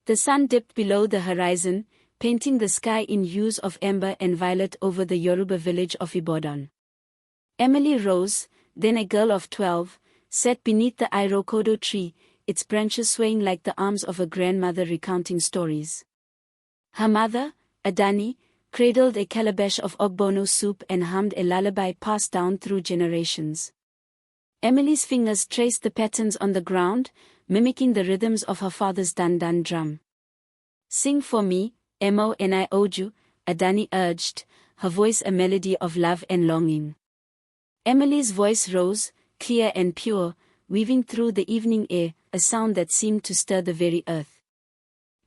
The sun dipped below the horizon, painting the sky in hues of amber and violet over the Yoruba village of Ibadan. Emily rose, then a girl of 12, sat beneath the Irokodo tree, its branches swaying like the arms of a grandmother recounting stories. Her mother, Adani, cradled a calabash of ogbono soup and hummed a lullaby passed down through generations. Emily's fingers traced the patterns on the ground, mimicking the rhythms of her father's dandan drum. "Sing for me, Emo and I Oju," Adani urged, her voice a melody of love and longing. Emily's voice rose, clear and pure, weaving through the evening air, a sound that seemed to stir the very earth.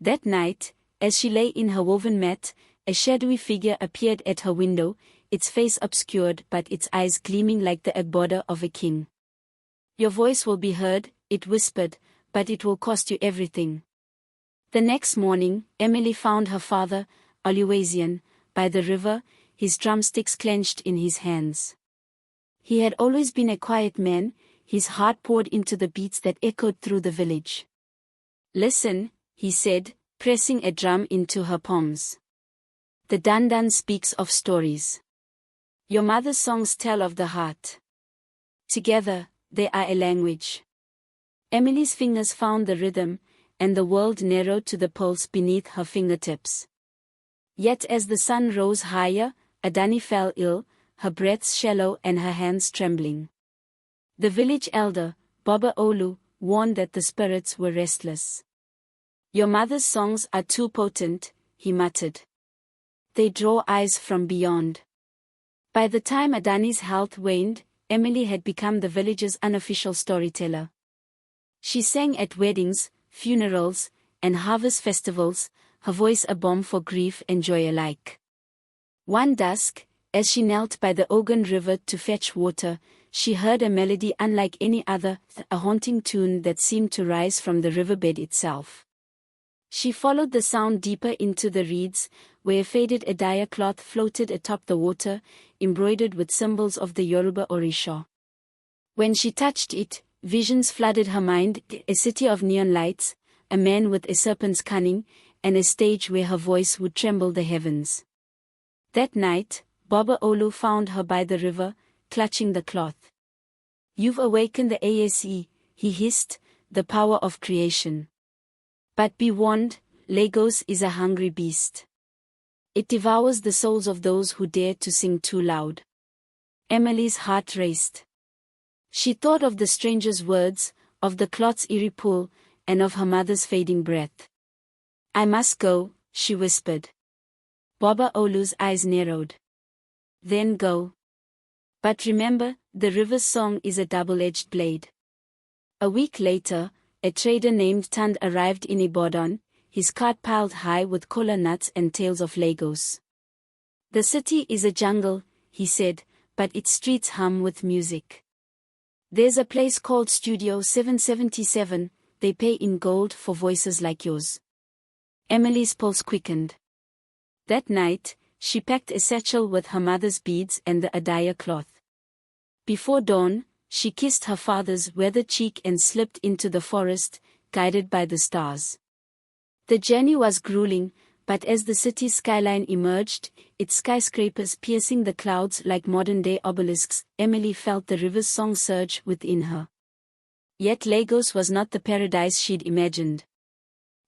That night, as she lay in her woven mat, a shadowy figure appeared at her window, its face obscured but its eyes gleaming like the border of a king. "Your voice will be heard," it whispered, "but it will cost you everything." The next morning, Emily found her father, Oluwaseun, by the river, his drumsticks clenched in his hands. He had always been a quiet man, his heart poured into the beats that echoed through the village. "Listen," he said, pressing a drum into her palms. "The dandan speaks of stories. Your mother's songs tell of the heart. Together, they are a language." Emily's fingers found the rhythm, and the world narrowed to the pulse beneath her fingertips. Yet as the sun rose higher, Adani fell ill, her breath shallow and her hands trembling. The village elder, Baba Olu, warned that the spirits were restless. "Your mother's songs are too potent," he muttered. "They draw eyes from beyond." By the time Adani's health waned, Emily had become the village's unofficial storyteller. She sang at weddings, funerals, and harvest festivals, her voice a balm for grief and joy alike. One dusk, as she knelt by the Ogun River to fetch water, she heard a melody unlike any other, a haunting tune that seemed to rise from the riverbed itself. She followed the sound deeper into the reeds, where a faded Adaya cloth floated atop the water, embroidered with symbols of the Yoruba Orisha. When she touched it, visions flooded her mind, a city of neon lights, a man with a serpent's cunning, and a stage where her voice would tremble the heavens. That night, Baba Olu found her by the river, clutching the cloth. "You've awakened the ASE," he hissed, "the power of creation. But be warned, Lagos is a hungry beast. It devours the souls of those who dare to sing too loud." Emily's heart raced. She thought of the stranger's words, of the cloth's eerie pull, and of her mother's fading breath. "I must go," she whispered. Baba Olu's eyes narrowed. "Then go. But remember, the river's song is a double-edged blade." A week later, a trader named Tand arrived in Ibadan, his cart piled high with kola nuts and tales of Lagos. "The city is a jungle," he said, "but its streets hum with music. There's a place called Studio 777, they pay in gold for voices like yours." Emily's pulse quickened. That night, she packed a satchel with her mother's beads and the Adaya cloth. Before dawn, she kissed her father's weathered cheek and slipped into the forest, guided by the stars. The journey was grueling, but as the city's skyline emerged, its skyscrapers piercing the clouds like modern-day obelisks, Emily felt the river's song surge within her. Yet Lagos was not the paradise she'd imagined.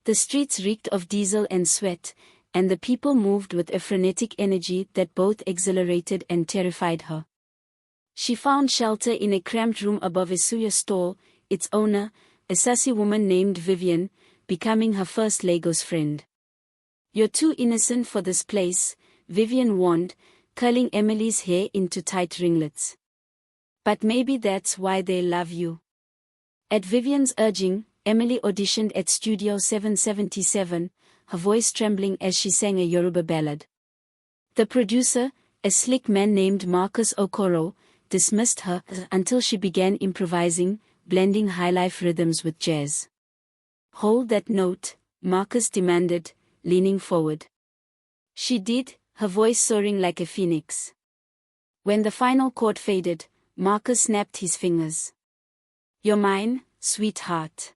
The streets reeked of diesel and sweat, and the people moved with a frenetic energy that both exhilarated and terrified her. She found shelter in a cramped room above a suya stall, its owner, a sassy woman named Vivian, becoming her first Lagos friend. "You're too innocent for this place," Vivian warned, curling Emily's hair into tight ringlets. "But maybe that's why they love you." At Vivian's urging, Emily auditioned at Studio 777, her voice trembling as she sang a Yoruba ballad. The producer, a slick man named Marcus Okoro, dismissed her until she began improvising, blending highlife rhythms with jazz. "Hold that note," Marcus demanded, leaning forward. She did, her voice soaring like a phoenix. When the final chord faded, Marcus snapped his fingers. "You're mine, sweetheart."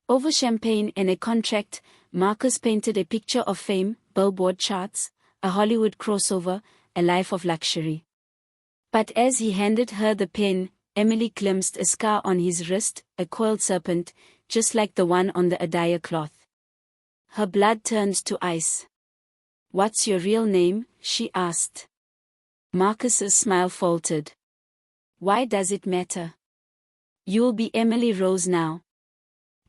Over champagne and a contract, Marcus painted a picture of fame, billboard charts, a Hollywood crossover, a life of luxury. But as he handed her the pen, Emily glimpsed a scar on his wrist, a coiled serpent, just like the one on the Adaya cloth. Her blood turned to ice. "What's your real name?" she asked. Marcus's smile faltered. "Why does it matter? You'll be Emily Rose now."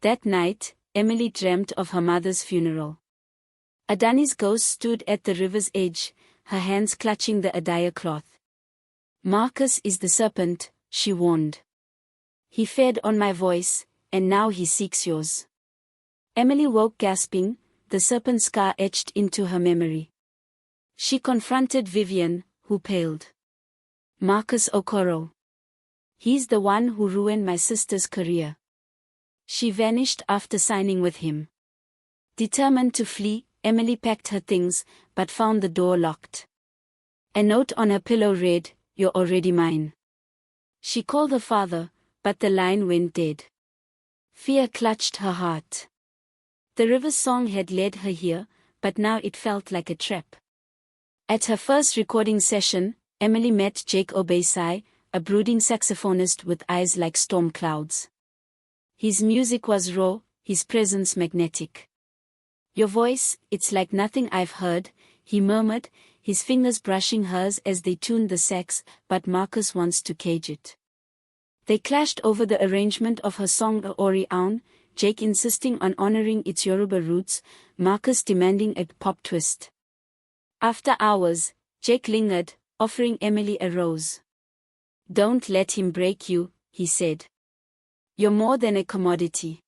That night, Emily dreamt of her mother's funeral. Adani's ghost stood at the river's edge, her hands clutching the Adaya cloth. "Marcus is the serpent," she warned. "He fed on my voice, and now he seeks yours." Emily woke gasping, the serpent scar etched into her memory. She confronted Vivian, who paled. "Marcus Okoro. He's the one who ruined my sister's career." She vanished after signing with him. Determined to flee, Emily packed her things, but found the door locked. A note on her pillow read, "You're already mine." She called her father, but the line went dead. Fear clutched her heart. The river song had led her here, but now it felt like a trap. At her first recording session, Emily met Jake Obesai, a brooding saxophonist with eyes like storm clouds. His music was raw, his presence magnetic. "Your voice, it's like nothing I've heard," he murmured, his fingers brushing hers as they tuned the sax, "but Marcus wants to cage it." They clashed over the arrangement of her song Ori Aun, Jake insisting on honoring its Yoruba roots, Marcus demanding a pop twist. After hours, Jake lingered, offering Emily a rose. "Don't let him break you," he said. "You're more than a commodity."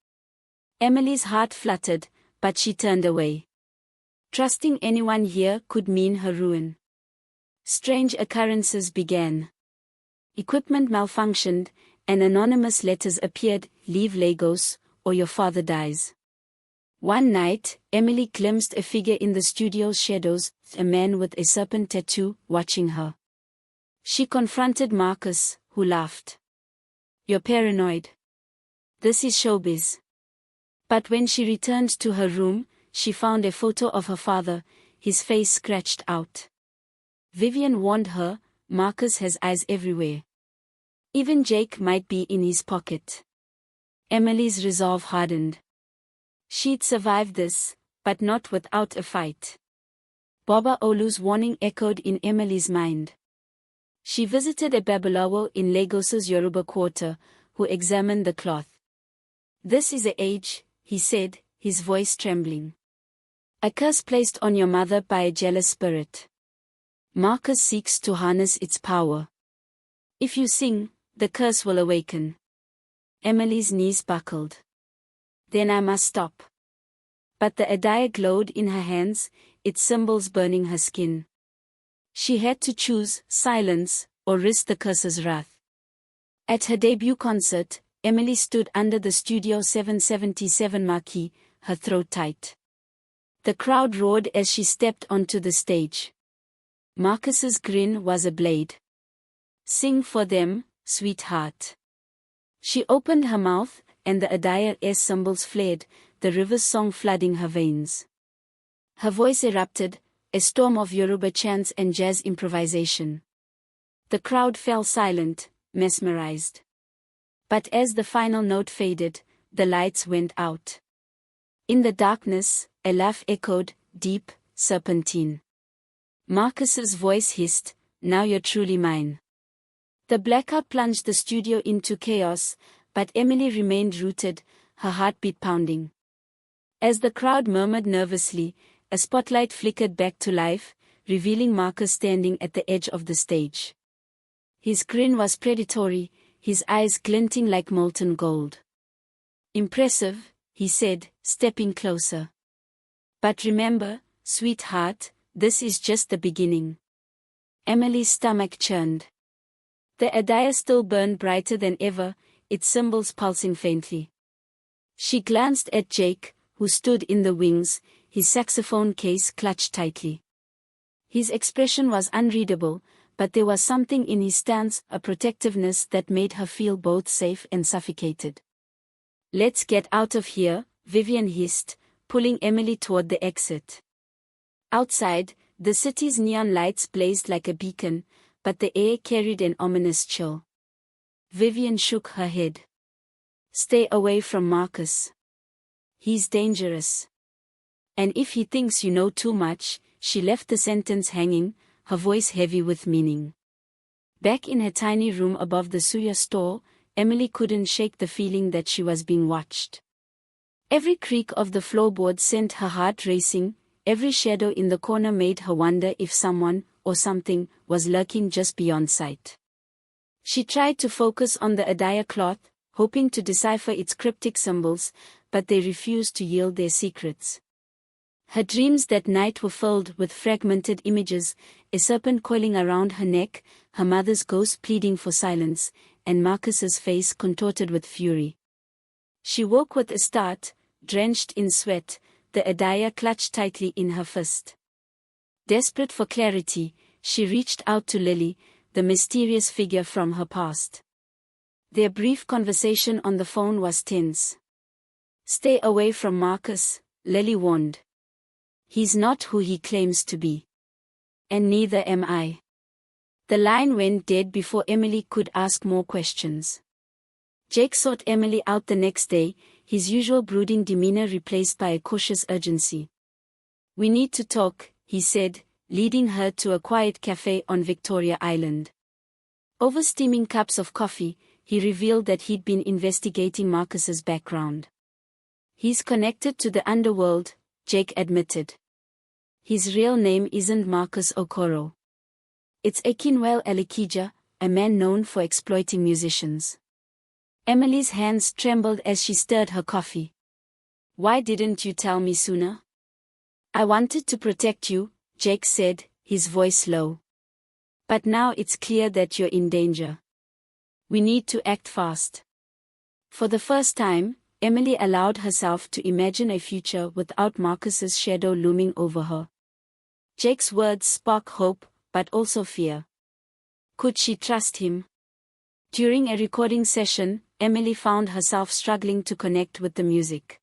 Emily's heart fluttered, but she turned away. Trusting anyone here could mean her ruin. Strange occurrences began. Equipment malfunctioned, and anonymous letters appeared, "Leave Lagos, or your father dies." One night, Emily glimpsed a figure in the studio's shadows, a man with a serpent tattoo, watching her. She confronted Marcus, who laughed. "You're paranoid. This is showbiz." But when she returned to her room, she found a photo of her father, his face scratched out. Vivian warned her, "Marcus has eyes everywhere. Even Jake might be in his pocket." Emily's resolve hardened. She'd survive this, but not without a fight. Baba Olu's warning echoed in Emily's mind. She visited a Babalawo in Lagos's Yoruba quarter, who examined the cloth. "This is a age," he said, his voice trembling. "A curse placed on your mother by a jealous spirit. Marcus seeks to harness its power. If you sing, the curse will awaken." Emily's knees buckled. "Then I must stop." But the Adaya glowed in her hands, its symbols burning her skin. She had to choose silence, or risk the curse's wrath. At her debut concert, Emily stood under the Studio 777 marquee, her throat tight. The crowd roared as she stepped onto the stage. Marcus's grin was a blade. "Sing for them, sweetheart." She opened her mouth, and the Adaya air symbols flared, the river's song flooding her veins. Her voice erupted, a storm of Yoruba chants and jazz improvisation. The crowd fell silent, mesmerized. But as the final note faded, the lights went out. In the darkness, a laugh echoed, deep, serpentine. Marcus's voice hissed, "Now you're truly mine." The blackout plunged the studio into chaos, but Emily remained rooted, her heartbeat pounding. As the crowd murmured nervously, a spotlight flickered back to life, revealing Marcus standing at the edge of the stage. His grin was predatory, his eyes glinting like molten gold. "Impressive," he said, stepping closer. "But remember, sweetheart, this is just the beginning." Emily's stomach churned. The Adaya still burned brighter than ever, its symbols pulsing faintly. She glanced at Jake, who stood in the wings, his saxophone case clutched tightly. His expression was unreadable, but there was something in his stance, a protectiveness that made her feel both safe and suffocated. "Let's get out of here," Vivian hissed, pulling Emily toward the exit. Outside, the city's neon lights blazed like a beacon, but the air carried an ominous chill. Vivian shook her head. "Stay away from Marcus. He's dangerous. And if he thinks you know too much," she left the sentence hanging, her voice heavy with meaning. Back in her tiny room above the suya store, Emily couldn't shake the feeling that she was being watched. Every creak of the floorboard sent her heart racing, every shadow in the corner made her wonder if someone, or something, was lurking just beyond sight. She tried to focus on the Adaya cloth, hoping to decipher its cryptic symbols, but they refused to yield their secrets. Her dreams that night were filled with fragmented images, a serpent coiling around her neck, her mother's ghost pleading for silence, and Marcus's face contorted with fury. She woke with a start, drenched in sweat, the Adaya clutched tightly in her fist. Desperate for clarity, she reached out to Lily, the mysterious figure from her past. Their brief conversation on the phone was tense. "Stay away from Marcus," Lily warned. "He's not who he claims to be. And neither am I." The line went dead before Emily could ask more questions. Jake sought Emily out the next day, his usual brooding demeanor replaced by a cautious urgency. "We need to talk," he said, leading her to a quiet cafe on Victoria Island. Over steaming cups of coffee, he revealed that he'd been investigating Marcus's background. "He's connected to the underworld," Jake admitted. "His real name isn't Marcus Okoro. It's Akinwell Alikija, a man known for exploiting musicians." Emily's hands trembled as she stirred her coffee. "Why didn't you tell me sooner?" "I wanted to protect you," Jake said, his voice low. "But now it's clear that you're in danger. We need to act fast." For the first time, Emily allowed herself to imagine a future without Marcus's shadow looming over her. Jake's words sparked hope, but also fear. Could she trust him? During a recording session, Emily found herself struggling to connect with the music.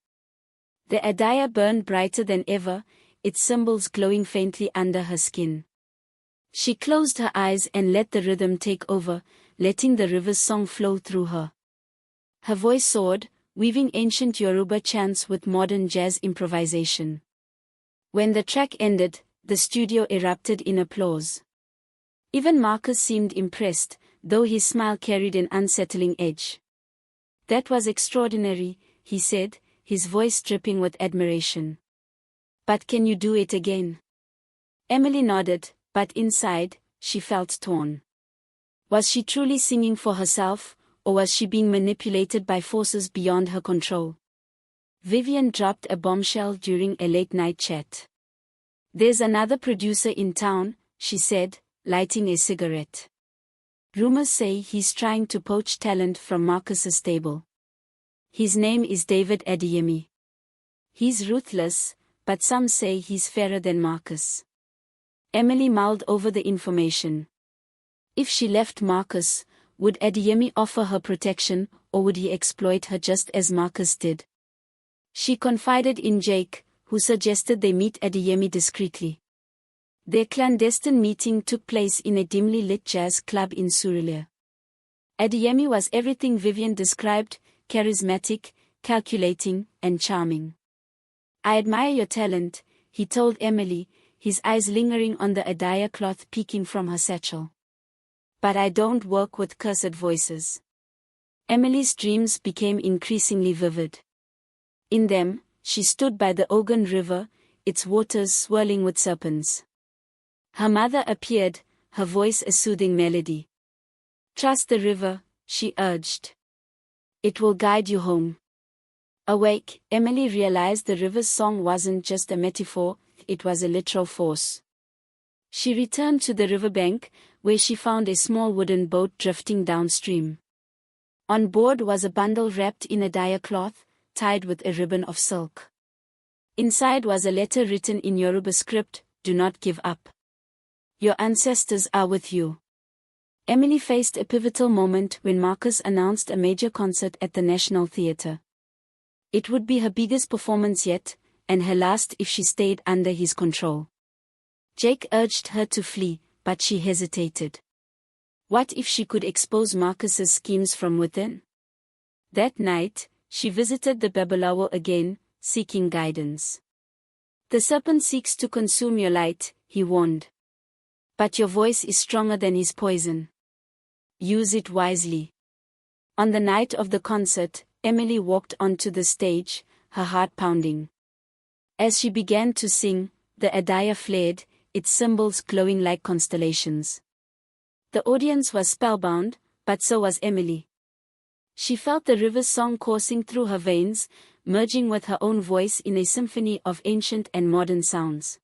The Adaya burned brighter than ever, its symbols glowing faintly under her skin. She closed her eyes and let the rhythm take over, letting the river's song flow through her. Her voice soared, weaving ancient Yoruba chants with modern jazz improvisation. When the track ended, the studio erupted in applause. Even Marcus seemed impressed, though his smile carried an unsettling edge. "That was extraordinary," he said, his voice dripping with admiration. "But can you do it again?" Emily nodded, but inside, she felt torn. Was she truly singing for herself, or was she being manipulated by forces beyond her control? Vivian dropped a bombshell during a late-night chat. "There's another producer in town," she said, lighting a cigarette. "Rumors say he's trying to poach talent from Marcus's stable. His name is David Adeyemi. He's ruthless, but some say he's fairer than Marcus." Emily mulled over the information. If she left Marcus, would Adeyemi offer her protection, or would he exploit her just as Marcus did? She confided in Jake, who suggested they meet Adeyemi discreetly. Their clandestine meeting took place in a dimly lit jazz club in Surulere. Adeyemi was everything Vivian described: charismatic, calculating, and charming. "I admire your talent," he told Emily, his eyes lingering on the Adaya cloth peeking from her satchel. "But I don't work with cursed voices." Emily's dreams became increasingly vivid. In them, she stood by the Ogun River, its waters swirling with serpents. Her mother appeared, her voice a soothing melody. "Trust the river," she urged. "It will guide you home." Awake, Emily realized the river's song wasn't just a metaphor, it was a literal force. She returned to the riverbank, where she found a small wooden boat drifting downstream. On board was a bundle wrapped in Adaya cloth, tied with a ribbon of silk. Inside was a letter written in Yoruba script: "Do not give up. Your ancestors are with you." Emily faced a pivotal moment when Marcus announced a major concert at the National Theatre. It would be her biggest performance yet, and her last if she stayed under his control. Jake urged her to flee, but she hesitated. What if she could expose Marcus's schemes from within? That night, she visited the Babalawo again, seeking guidance. The serpent seeks to consume your light, he warned. But your voice is stronger than his poison. Use it wisely. On the night of the concert, Emily walked onto the stage, her heart pounding. As she began to sing, the Adaya flared, its symbols glowing like constellations. The audience was spellbound, but so was Emily. She felt the river's song coursing through her veins, merging with her own voice in a symphony of ancient and modern sounds.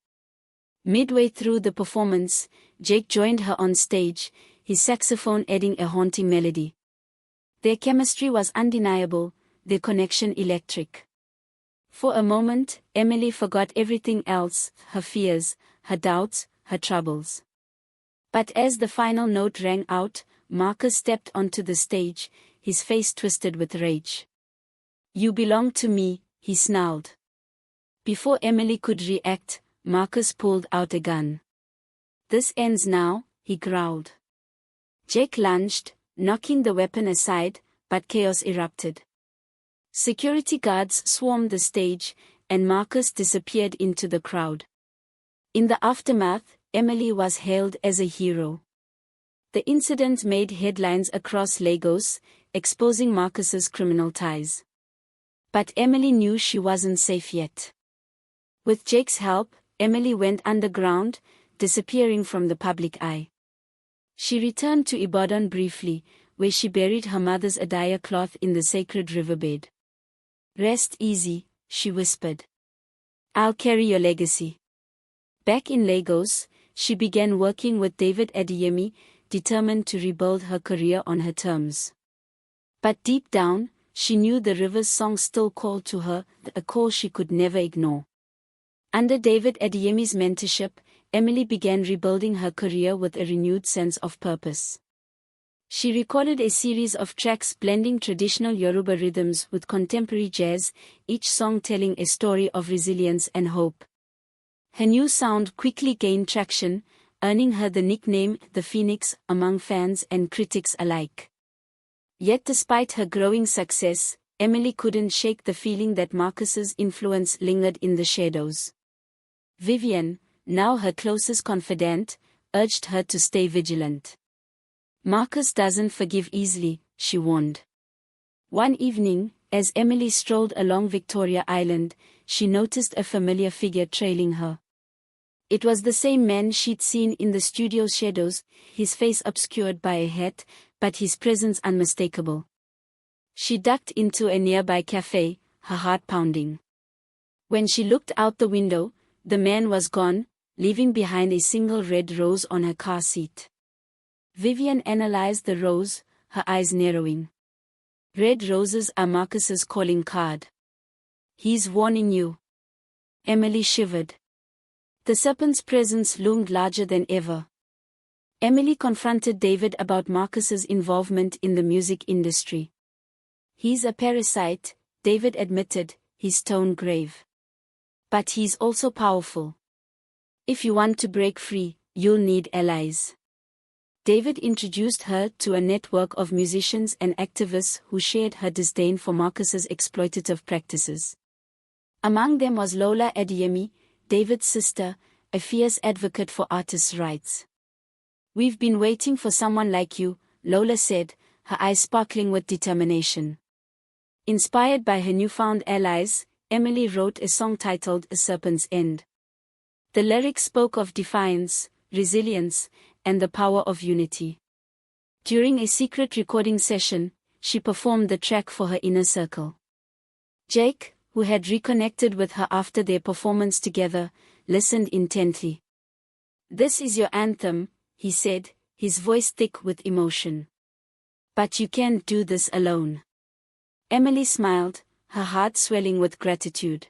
Midway through the performance, Jake joined her on stage, his saxophone adding a haunting melody. Their chemistry was undeniable, their connection electric. For a moment, Emily forgot everything else, her fears, her doubts, her troubles. But as the final note rang out, Marcus stepped onto the stage, his face twisted with rage. "You belong to me," he snarled. Before Emily could react, Marcus pulled out a gun. "This ends now," he growled. Jake lunged, knocking the weapon aside, but chaos erupted. Security guards swarmed the stage, and Marcus disappeared into the crowd. In the aftermath, Emily was hailed as a hero. The incident made headlines across Lagos, exposing Marcus's criminal ties. But Emily knew she wasn't safe yet. With Jake's help, Emily went underground, disappearing from the public eye. She returned to Ibadan briefly, where she buried her mother's Adaya cloth in the sacred riverbed. "Rest easy," she whispered. "I'll carry your legacy." Back in Lagos, she began working with David Adeyemi, determined to rebuild her career on her terms. But deep down, she knew the river's song still called to her, a call she could never ignore. Under David Adeyemi's mentorship, Emily began rebuilding her career with a renewed sense of purpose. She recorded a series of tracks blending traditional Yoruba rhythms with contemporary jazz, each song telling a story of resilience and hope. Her new sound quickly gained traction, earning her the nickname The Phoenix among fans and critics alike. Yet despite her growing success, Emily couldn't shake the feeling that Marcus's influence lingered in the shadows. Vivian, now her closest confidant, urged her to stay vigilant. "Marcus doesn't forgive easily," she warned. One evening, as Emily strolled along Victoria Island, she noticed a familiar figure trailing her. It was the same man she'd seen in the studio's shadows, his face obscured by a hat, but his presence unmistakable. She ducked into a nearby cafe, her heart pounding. When she looked out the window, the man was gone, leaving behind a single red rose on her car seat. Vivian analyzed the rose, her eyes narrowing. "Red roses are Marcus's calling card. He's warning you." Emily shivered. The serpent's presence loomed larger than ever. Emily confronted David about Marcus's involvement in the music industry. "He's a parasite," David admitted, his tone grave. "But he's also powerful. If you want to break free, you'll need allies." David introduced her to a network of musicians and activists who shared her disdain for Marcus's exploitative practices. Among them was Lola Adeyemi, David's sister, a fierce advocate for artists' rights. "We've been waiting for someone like you," Lola said, her eyes sparkling with determination. Inspired by her newfound allies, Emily wrote a song titled A Serpent's End. The lyrics spoke of defiance, resilience, and the power of unity. During a secret recording session, she performed the track for her inner circle. Jake, who had reconnected with her after their performance together, listened intently. "This is your anthem," he said, his voice thick with emotion. "But you can't do this alone." Emily smiled, her heart swelling with gratitude.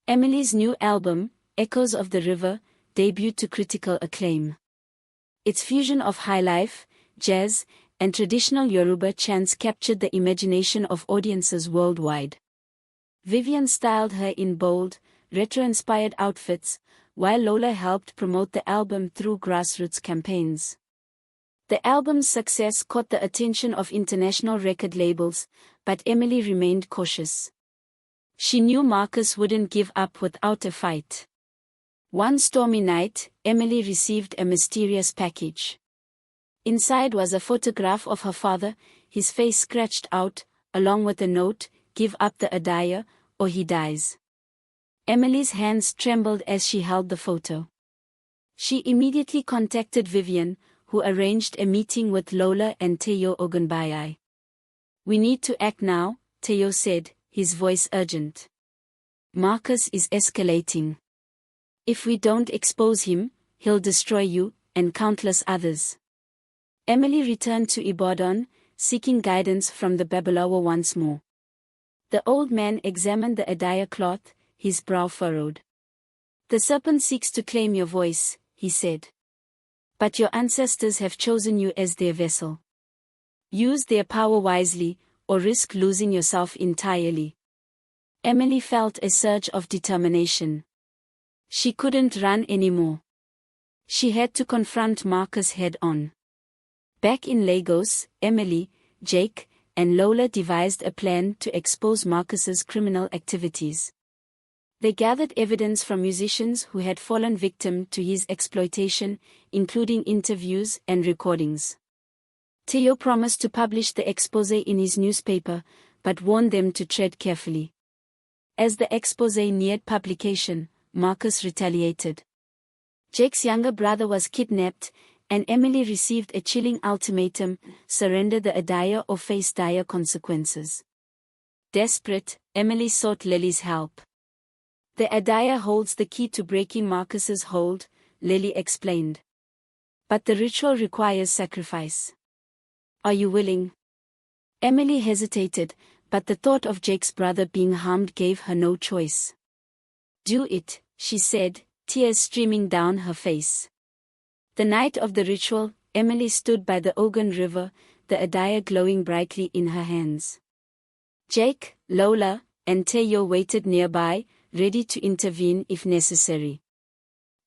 Emily's new album, Echoes of the River, debuted to critical acclaim. Its fusion of highlife, jazz, and traditional Yoruba chants captured the imagination of audiences worldwide. Vivian styled her in bold, retro-inspired outfits, while Lola helped promote the album through grassroots campaigns. The album's success caught the attention of international record labels, but Emily remained cautious. She knew Marcus wouldn't give up without a fight. One stormy night, Emily received a mysterious package. Inside was a photograph of her father, his face scratched out, along with a note, "Give up the Adaya, or he dies." Emily's hands trembled as she held the photo. She immediately contacted Vivian, who arranged a meeting with Lola and Teo Ogunbayi. "We need to act now," Teo said, his voice urgent. "Marcus is escalating. If we don't expose him, he'll destroy you, and countless others." Emily returned to Ibadan, seeking guidance from the Babalawo once more. The old man examined the Adaya cloth, his brow furrowed. "The serpent seeks to claim your voice," he said. "But your ancestors have chosen you as their vessel. Use their power wisely, or risk losing yourself entirely." Emily felt a surge of determination. She couldn't run anymore. She had to confront Marcus head-on. Back in Lagos, Emily, Jake, and Lola devised a plan to expose Marcus's criminal activities. They gathered evidence from musicians who had fallen victim to his exploitation, including interviews and recordings. Teo promised to publish the exposé in his newspaper, but warned them to tread carefully. As the exposé neared publication, Marcus retaliated. Jake's younger brother was kidnapped, and Emily received a chilling ultimatum: surrender the Adaya or face dire consequences. Desperate, Emily sought Lily's help. "The Adaya holds the key to breaking Marcus's hold," Lily explained. "But the ritual requires sacrifice. Are you willing?" Emily hesitated, but the thought of Jake's brother being harmed gave her no choice. "Do it," she said, tears streaming down her face. The night of the ritual, Emily stood by the Ogun River, the Adaya glowing brightly in her hands. Jake, Lola, and Teo waited nearby, ready to intervene if necessary.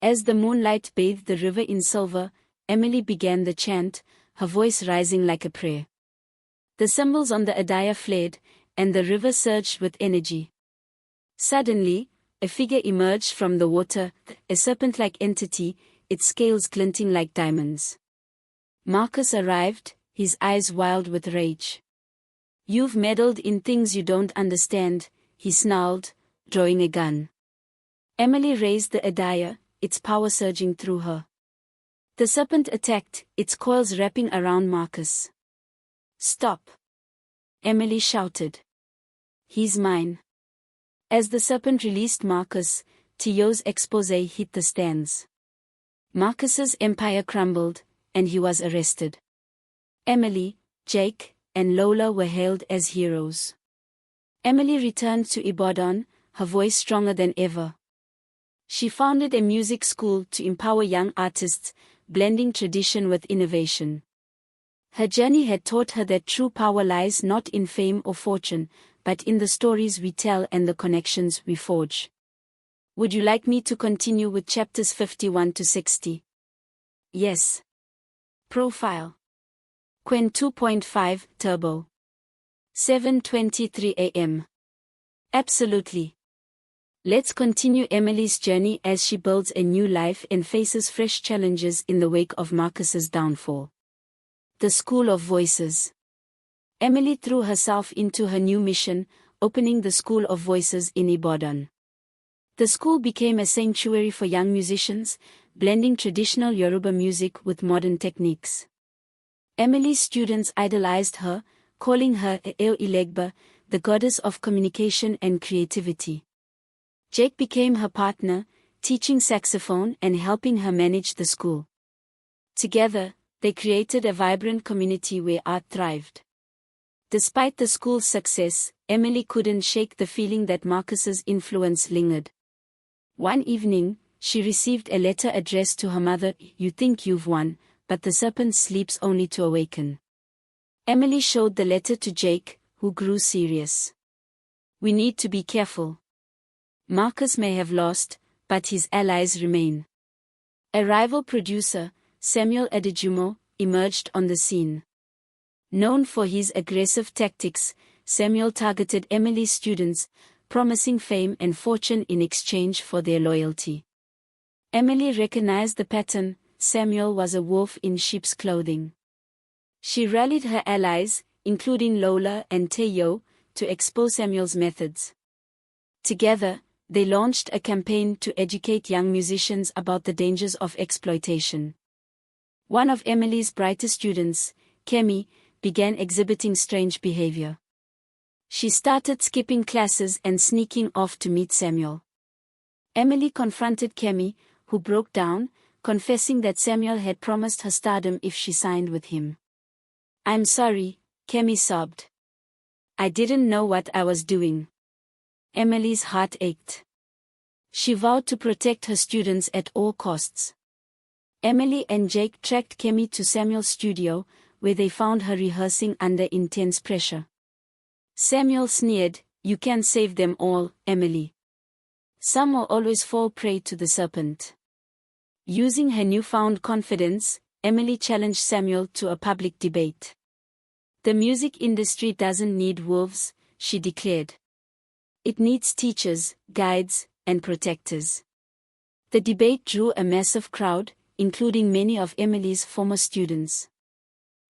As the moonlight bathed the river in silver, Emily began the chant, her voice rising like a prayer. The symbols on the Adaya flared, and the river surged with energy. Suddenly, a figure emerged from the water, a serpent-like entity, its scales glinting like diamonds. Marcus arrived, his eyes wild with rage. "You've meddled in things you don't understand," he snarled, drawing a gun. Emily raised the Adaya, its power surging through her. The serpent attacked, its coils wrapping around Marcus. "Stop!" Emily shouted. "He's mine." As the serpent released Marcus, Teo's exposé hit the stands. Marcus's empire crumbled, and he was arrested. Emily, Jake, and Lola were hailed as heroes. Emily returned to Ibadan, her voice stronger than ever. She founded a music school to empower young artists, blending tradition with innovation. Her journey had taught her that true power lies not in fame or fortune, but in the stories we tell and the connections we forge. Would you like me to continue with chapters 51 to 60? Yes. Profile. Quen 2.5 Turbo. 7:23 a.m. Absolutely. Let's continue Emily's journey as she builds a new life and faces fresh challenges in the wake of Marcus's downfall. The School of Voices. Emily threw herself into her new mission, opening the School of Voices in Ibadan. The school became a sanctuary for young musicians, blending traditional Yoruba music with modern techniques. Emily's students idolized her, calling her Eo Ilegba, the goddess of communication and creativity. Jake became her partner, teaching saxophone and helping her manage the school. Together, they created a vibrant community where art thrived. Despite the school's success, Emily couldn't shake the feeling that Marcus's influence lingered. One evening, she received a letter addressed to her mother. "You think you've won, but the serpent sleeps only to awaken." Emily showed the letter to Jake, who grew serious. "We need to be careful. Marcus may have lost, but his allies remain. A rival producer, Samuel Adejumo, emerged on the scene. Known for his aggressive tactics, Samuel targeted Emily's students, promising fame and fortune in exchange for their loyalty. Emily recognized the pattern. Samuel was a wolf in sheep's clothing. She rallied her allies, including Lola and Teo, to expose Samuel's methods. Together, they launched a campaign to educate young musicians about the dangers of exploitation. One of Emily's brightest students, Kemi, began exhibiting strange behavior. She started skipping classes and sneaking off to meet Samuel. Emily confronted Kemi, who broke down, confessing that Samuel had promised her stardom if she signed with him. "I'm sorry," Kemi sobbed. "I didn't know what I was doing." Emily's heart ached. She vowed to protect her students at all costs. Emily and Jake tracked Kemi to Samuel's studio, where they found her rehearsing under intense pressure. Samuel sneered, "You can't save them all, Emily. Some will always fall prey to the serpent." Using her newfound confidence, Emily challenged Samuel to a public debate. "The music industry doesn't need wolves," she declared. "It needs teachers, guides, and protectors." The debate drew a massive crowd, including many of Emily's former students.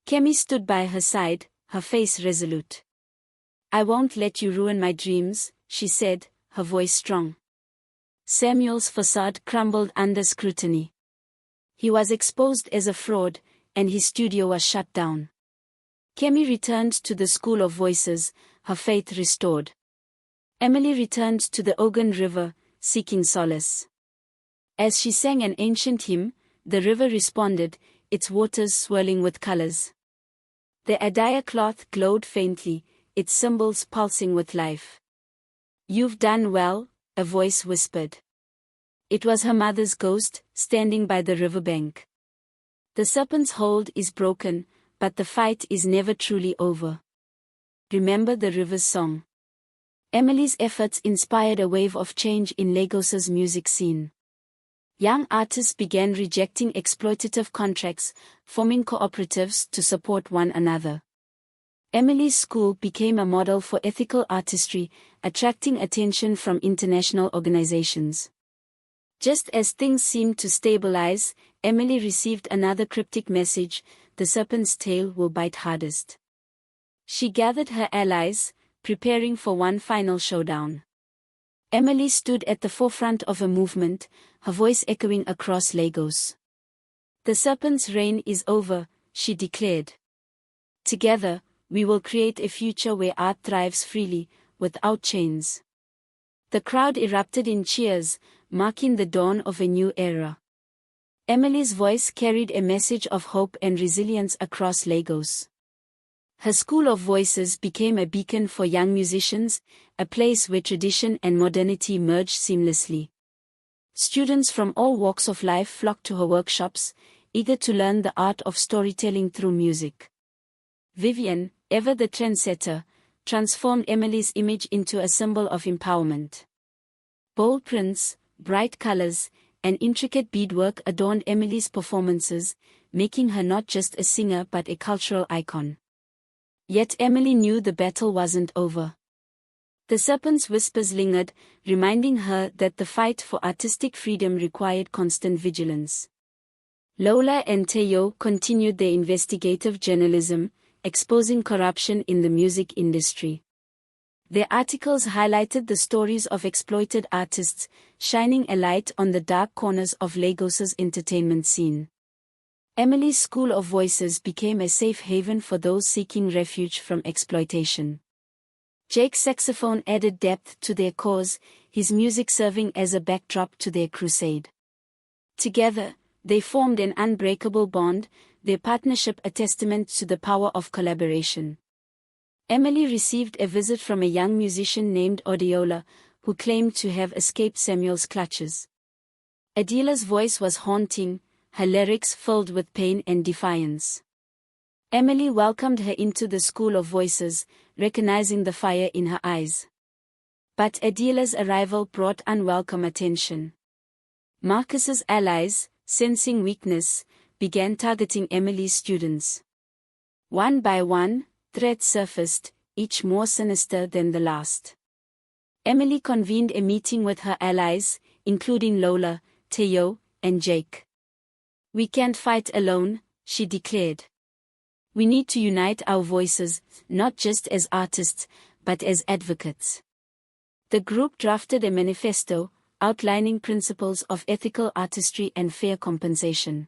Kemi stood by her side, her face resolute. "I won't let you ruin my dreams," she said, her voice strong. Samuel's facade crumbled under scrutiny. He was exposed as a fraud, and his studio was shut down. Kemi returned to the School of Voices, her faith restored. Emily returned to the Ogun River, seeking solace. As she sang an ancient hymn, the river responded, its waters swirling with colors. The Adaya cloth glowed faintly, its symbols pulsing with life. "You've done well," a voice whispered. It was her mother's ghost, standing by the riverbank. "The serpent's hold is broken, but the fight is never truly over. Remember the river's song." Emily's efforts inspired a wave of change in Lagos's music scene. Young artists began rejecting exploitative contracts, forming cooperatives to support one another. Emily's school became a model for ethical artistry, attracting attention from international organizations. Just as things seemed to stabilize, Emily received another cryptic message: the serpent's tail will bite hardest. She gathered her allies, preparing for one final showdown. Emily stood at the forefront of a movement, her voice echoing across Lagos. "The serpent's reign is over," she declared. "Together, we will create a future where art thrives freely, without chains." The crowd erupted in cheers, marking the dawn of a new era. Emily's voice carried a message of hope and resilience across Lagos. Her School of Voices became a beacon for young musicians, a place where tradition and modernity merged seamlessly. Students from all walks of life flocked to her workshops, eager to learn the art of storytelling through music. Vivian, ever the trendsetter, transformed Emily's image into a symbol of empowerment. Bold prints, bright colors, and intricate beadwork adorned Emily's performances, making her not just a singer but a cultural icon. Yet Emily knew the battle wasn't over. The serpent's whispers lingered, reminding her that the fight for artistic freedom required constant vigilance. Lola and Teo continued their investigative journalism, exposing corruption in the music industry. Their articles highlighted the stories of exploited artists, shining a light on the dark corners of Lagos's entertainment scene. Emily's School of Voices became a safe haven for those seeking refuge from exploitation. Jake's saxophone added depth to their cause, his music serving as a backdrop to their crusade. Together, they formed an unbreakable bond, their partnership a testament to the power of collaboration. Emily received a visit from a young musician named Odiola, who claimed to have escaped Samuel's clutches. Adila's voice was haunting, her lyrics filled with pain and defiance. Emily welcomed her into the School of Voices, recognizing the fire in her eyes. But Adila's arrival brought unwelcome attention. Marcus's allies, sensing weakness, began targeting Emily's students. One by one, threats surfaced, each more sinister than the last. Emily convened a meeting with her allies, including Lola, Teo, and Jake. "We can't fight alone," she declared. "We need to unite our voices, not just as artists, but as advocates." The group drafted a manifesto, outlining principles of ethical artistry and fair compensation.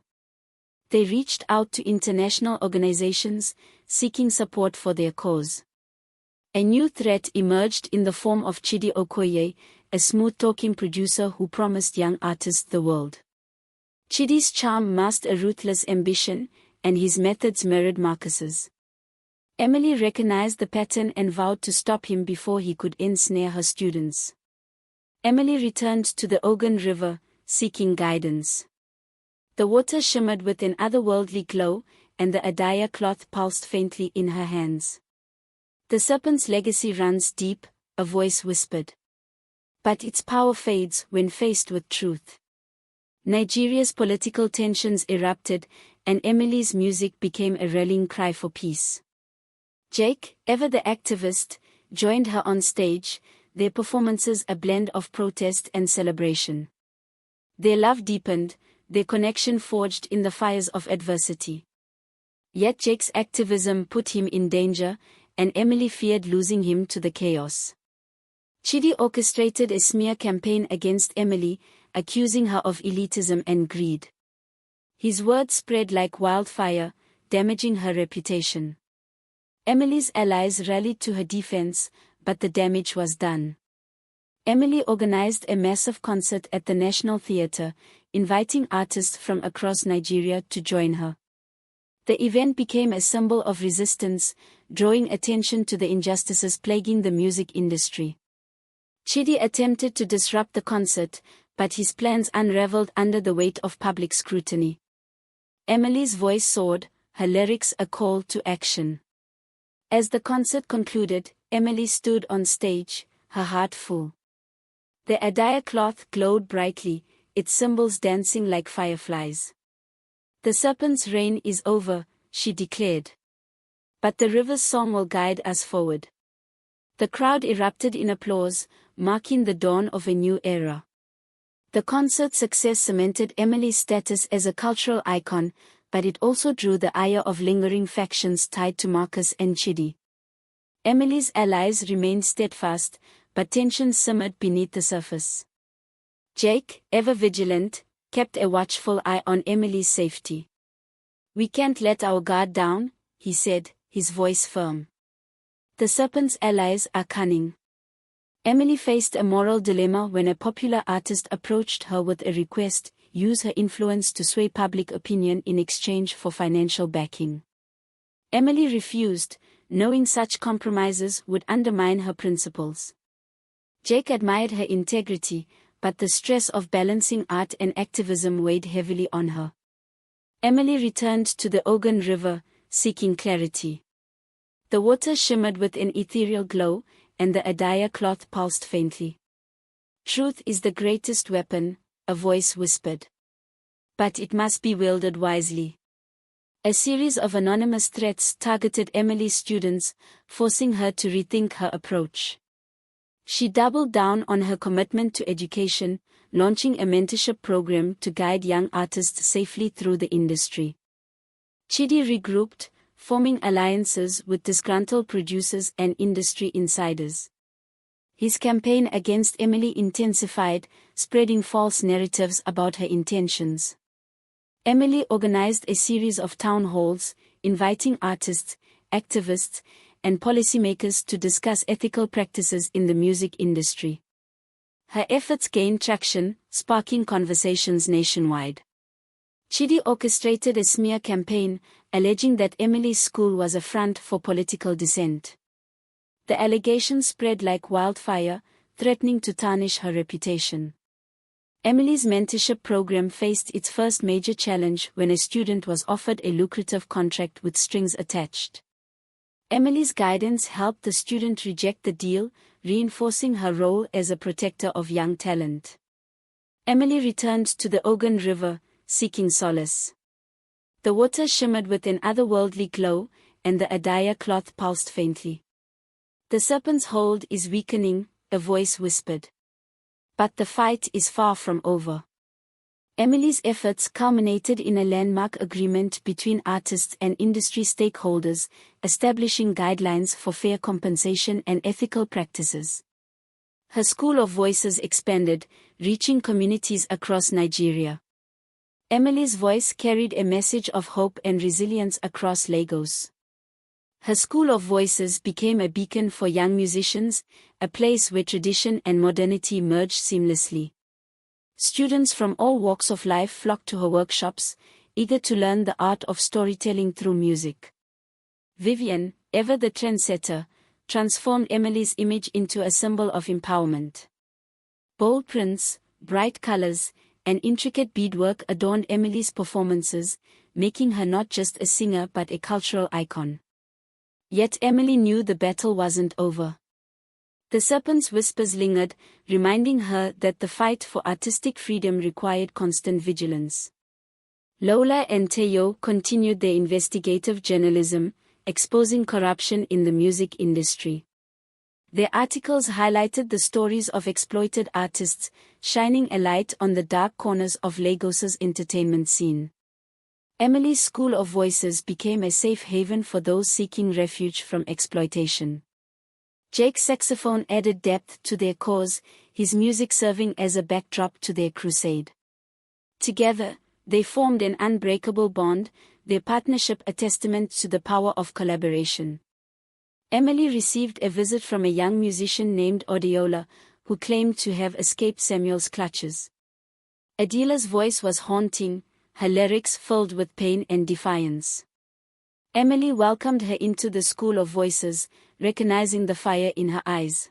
They reached out to international organizations, seeking support for their cause. A new threat emerged in the form of Chidi Okoye, a smooth-talking producer who promised young artists the world. Chidi's charm masked a ruthless ambition, and his methods mirrored Marcus's. Emily recognized the pattern and vowed to stop him before he could ensnare her students. Emily returned to the Ogun River, seeking guidance. The water shimmered with an otherworldly glow, and the Adaya cloth pulsed faintly in her hands. "The serpent's legacy runs deep," a voice whispered. "But its power fades when faced with truth." Nigeria's political tensions erupted, and Emily's music became a rallying cry for peace. Jake, ever the activist, joined her on stage, their performances a blend of protest and celebration. Their love deepened, their connection forged in the fires of adversity. Yet Jake's activism put him in danger, and Emily feared losing him to the chaos. Chidi orchestrated a smear campaign against Emily, accusing her of elitism and greed. His words spread like wildfire, damaging her reputation. Emily's allies rallied to her defense, but the damage was done. Emily organized a massive concert at the National Theatre, inviting artists from across Nigeria to join her. The event became a symbol of resistance, drawing attention to the injustices plaguing the music industry. Chidi attempted to disrupt the concert, but his plans unraveled under the weight of public scrutiny. Emily's voice soared, her lyrics a call to action. As the concert concluded, Emily stood on stage, her heart full. The Adaya cloth glowed brightly, its symbols dancing like fireflies. "The serpent's reign is over," she declared. "But the river's song will guide us forward." The crowd erupted in applause, marking the dawn of a new era. The concert's success cemented Emily's status as a cultural icon, but it also drew the ire of lingering factions tied to Marcus and Chidi. Emily's allies remained steadfast, but tensions simmered beneath the surface. Jake, ever vigilant, kept a watchful eye on Emily's safety. "We can't let our guard down," he said, his voice firm. "The serpent's allies are cunning." Emily faced a moral dilemma when a popular artist approached her with a request: use her influence to sway public opinion in exchange for financial backing. Emily refused, knowing such compromises would undermine her principles. Jake admired her integrity, but the stress of balancing art and activism weighed heavily on her. Emily returned to the Ogun River, seeking clarity. The water shimmered with an ethereal glow, and the Adaya cloth pulsed faintly. "Truth is the greatest weapon," a voice whispered. "But it must be wielded wisely." A series of anonymous threats targeted Emily's students, forcing her to rethink her approach. She doubled down on her commitment to education, launching a mentorship program to guide young artists safely through the industry. Chidi regrouped, forming alliances with disgruntled producers and industry insiders. His campaign against Emily intensified, spreading false narratives about her intentions. Emily organized a series of town halls, inviting artists, activists, and policymakers to discuss ethical practices in the music industry. Her efforts gained traction, sparking conversations nationwide. Chidi orchestrated a smear campaign, alleging that Emily's school was a front for political dissent. The allegations spread like wildfire, threatening to tarnish her reputation. Emily's mentorship program faced its first major challenge when a student was offered a lucrative contract with strings attached. Emily's guidance helped the student reject the deal, reinforcing her role as a protector of young talent. Emily returned to the Ogun River, seeking solace. The water shimmered with an otherworldly glow, and the Adaya cloth pulsed faintly. "The serpent's hold is weakening," a voice whispered. "But the fight is far from over." Emily's efforts culminated in a landmark agreement between artists and industry stakeholders, establishing guidelines for fair compensation and ethical practices. Her School of Voices expanded, reaching communities across Nigeria. Emily's voice carried a message of hope and resilience across Lagos. Her School of Voices became a beacon for young musicians, a place where tradition and modernity merged seamlessly. Students from all walks of life flocked to her workshops, eager to learn the art of storytelling through music. Vivian, ever the trendsetter, transformed Emily's image into a symbol of empowerment. Bold prints, bright colors, and intricate beadwork adorned Emily's performances, making her not just a singer but a cultural icon. Yet Emily knew the battle wasn't over. The serpent's whispers lingered, reminding her that the fight for artistic freedom required constant vigilance. Lola and Teo continued their investigative journalism, exposing corruption in the music industry. Their articles highlighted the stories of exploited artists, shining a light on the dark corners of Lagos's entertainment scene. Emily's School of Voices became a safe haven for those seeking refuge from exploitation. Jake's saxophone added depth to their cause, his music serving as a backdrop to their crusade. Together, they formed an unbreakable bond, their partnership a testament to the power of collaboration. Emily received a visit from a young musician named Odiola, who claimed to have escaped Samuel's clutches. Adila's voice was haunting, her lyrics filled with pain and defiance. Emily welcomed her into the School of Voices, recognizing the fire in her eyes.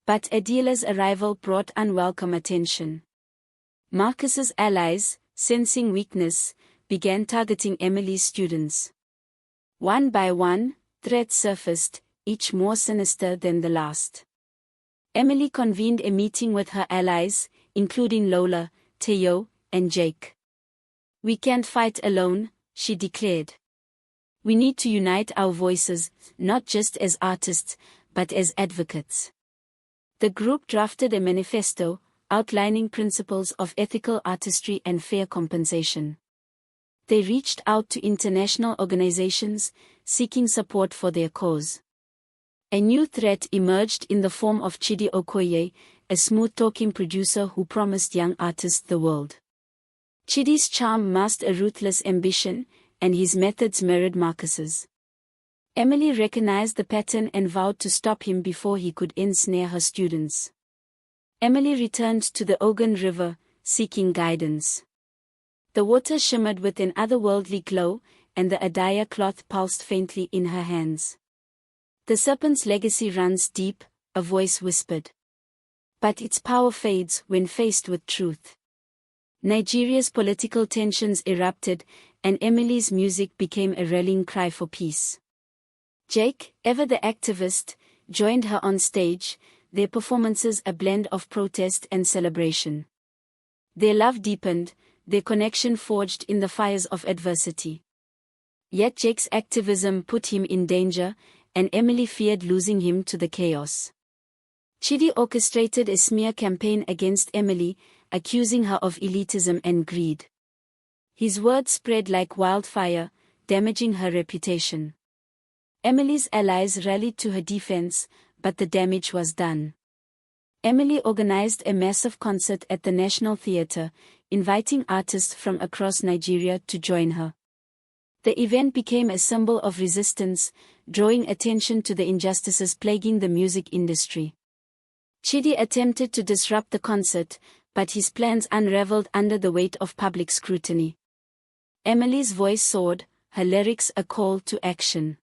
But Adila's arrival brought unwelcome attention. Marcus's allies, sensing weakness, began targeting Emily's students. One by one, threats surfaced, each more sinister than the last. Emily convened a meeting with her allies, including Lola, Teo, and Jake. "We can't fight alone," she declared. "We need to unite our voices, not just as artists, but as advocates." The group drafted a manifesto, outlining principles of ethical artistry and fair compensation. They reached out to international organizations, seeking support for their cause. A new threat emerged in the form of Chidi Okoye, a smooth-talking producer who promised young artists the world. Chidi's charm masked a ruthless ambition, and his methods mirrored Marcus's. Emily recognized the pattern and vowed to stop him before he could ensnare her students. Emily returned to the Ogun River, seeking guidance. The water shimmered with an otherworldly glow, and the Adaya cloth pulsed faintly in her hands. "The serpent's legacy runs deep," a voice whispered. "But its power fades when faced with truth." Nigeria's political tensions erupted, and Emily's music became a rallying cry for peace. Jake, ever the activist, joined her on stage, their performances a blend of protest and celebration. Their love deepened, their connection forged in the fires of adversity. Yet Jake's activism put him in danger, and Emily feared losing him to the chaos. Chidi orchestrated a smear campaign against Emily, accusing her of elitism and greed. His words spread like wildfire, damaging her reputation. Emily's allies rallied to her defense, but the damage was done. Emily organized a massive concert at the National Theatre, inviting artists from across Nigeria to join her. The event became a symbol of resistance, drawing attention to the injustices plaguing the music industry. Chidi attempted to disrupt the concert, but his plans unraveled under the weight of public scrutiny. Emily's voice soared, her lyrics a call to action.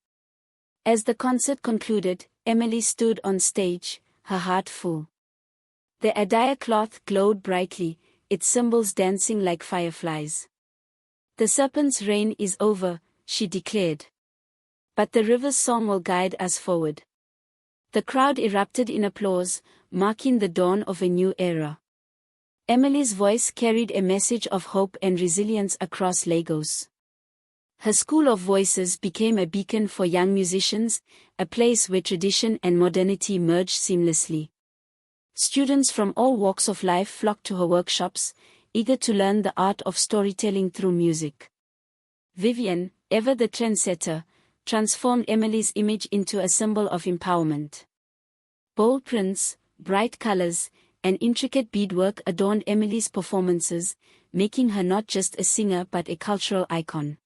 As the concert concluded, Emily stood on stage, her heart full. The Adaya cloth glowed brightly, its symbols dancing like fireflies. "The serpent's reign is over," she declared. But the river's song will guide us forward. The crowd erupted in applause, marking the dawn of a new era. Emily's voice carried a message of hope and resilience across Lagos. Her school of voices became a beacon for young musicians, a place where tradition and modernity merged seamlessly. Students from all walks of life flocked to her workshops, eager to learn the art of storytelling through music. Vivian, ever the trendsetter, transformed Emily's image into a symbol of empowerment. Bold prints, bright colors, and intricate beadwork adorned Emily's performances, making her not just a singer but a cultural icon.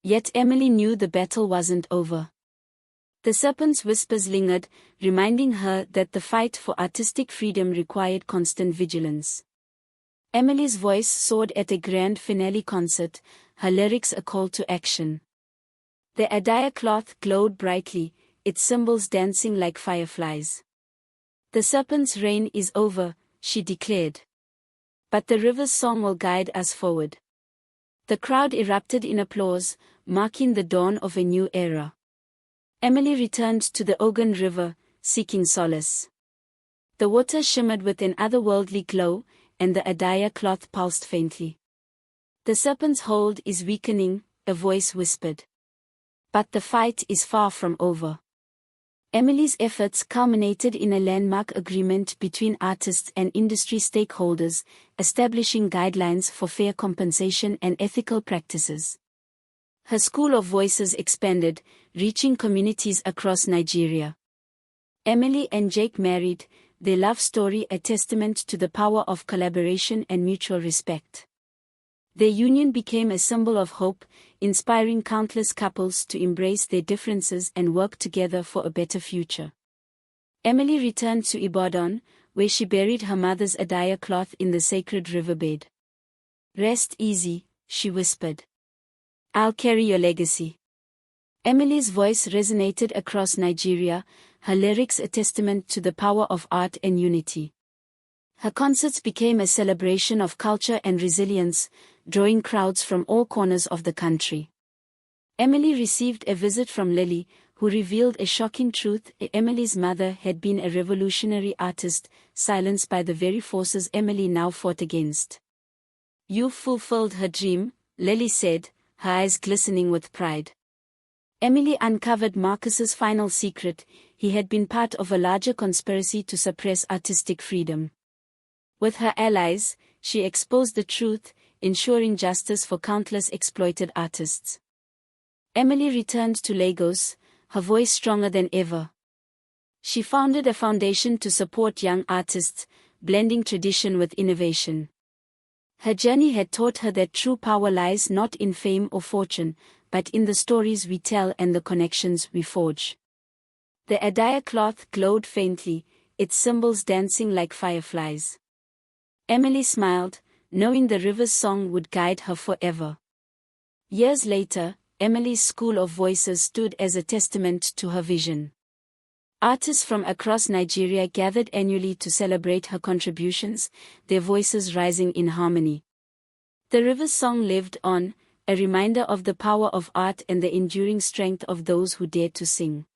Yet Emily knew the battle wasn't over. The serpent's whispers lingered, reminding her that the fight for artistic freedom required constant vigilance. Emily's voice soared at a grand finale concert, her lyrics a call to action. The Adaya cloth glowed brightly, its symbols dancing like fireflies. "The serpent's reign is over," she declared. "But the river's song will guide us forward." The crowd erupted in applause, marking the dawn of a new era. Emily returned to the Ogun River, seeking solace. The water shimmered with an otherworldly glow, and the Adaya cloth pulsed faintly. "The serpent's hold is weakening," a voice whispered. "But the fight is far from over." Emily's efforts culminated in a landmark agreement between artists and industry stakeholders, establishing guidelines for fair compensation and ethical practices. Her school of voices expanded, reaching communities across Nigeria. Emily and Jake married, their love story a testament to the power of collaboration and mutual respect. Their union became a symbol of hope, inspiring countless couples to embrace their differences and work together for a better future. Emily returned to Ibadan, where she buried her mother's Adaya cloth in the sacred riverbed. "Rest easy," she whispered. "I'll carry your legacy." Emily's voice resonated across Nigeria, her lyrics a testament to the power of art and unity. Her concerts became a celebration of culture and resilience, drawing crowds from all corners of the country. Emily received a visit from Lily, who revealed a shocking truth: Emily's mother had been a revolutionary artist, silenced by the very forces Emily now fought against. "You fulfilled her dream," Lily said, her eyes glistening with pride. Emily uncovered Marcus's final secret: he had been part of a larger conspiracy to suppress artistic freedom. With her allies, she exposed the truth, ensuring justice for countless exploited artists. Emily returned to Lagos, her voice stronger than ever. She founded a foundation to support young artists, blending tradition with innovation. Her journey had taught her that true power lies not in fame or fortune, but in the stories we tell and the connections we forge. The Adaya cloth glowed faintly, its symbols dancing like fireflies. Emily smiled, knowing the river's song would guide her forever. Years later, Emily's school of voices stood as a testament to her vision. Artists from across Nigeria gathered annually to celebrate her contributions, their voices rising in harmony. The river's song lived on, a reminder of the power of art and the enduring strength of those who dared to sing.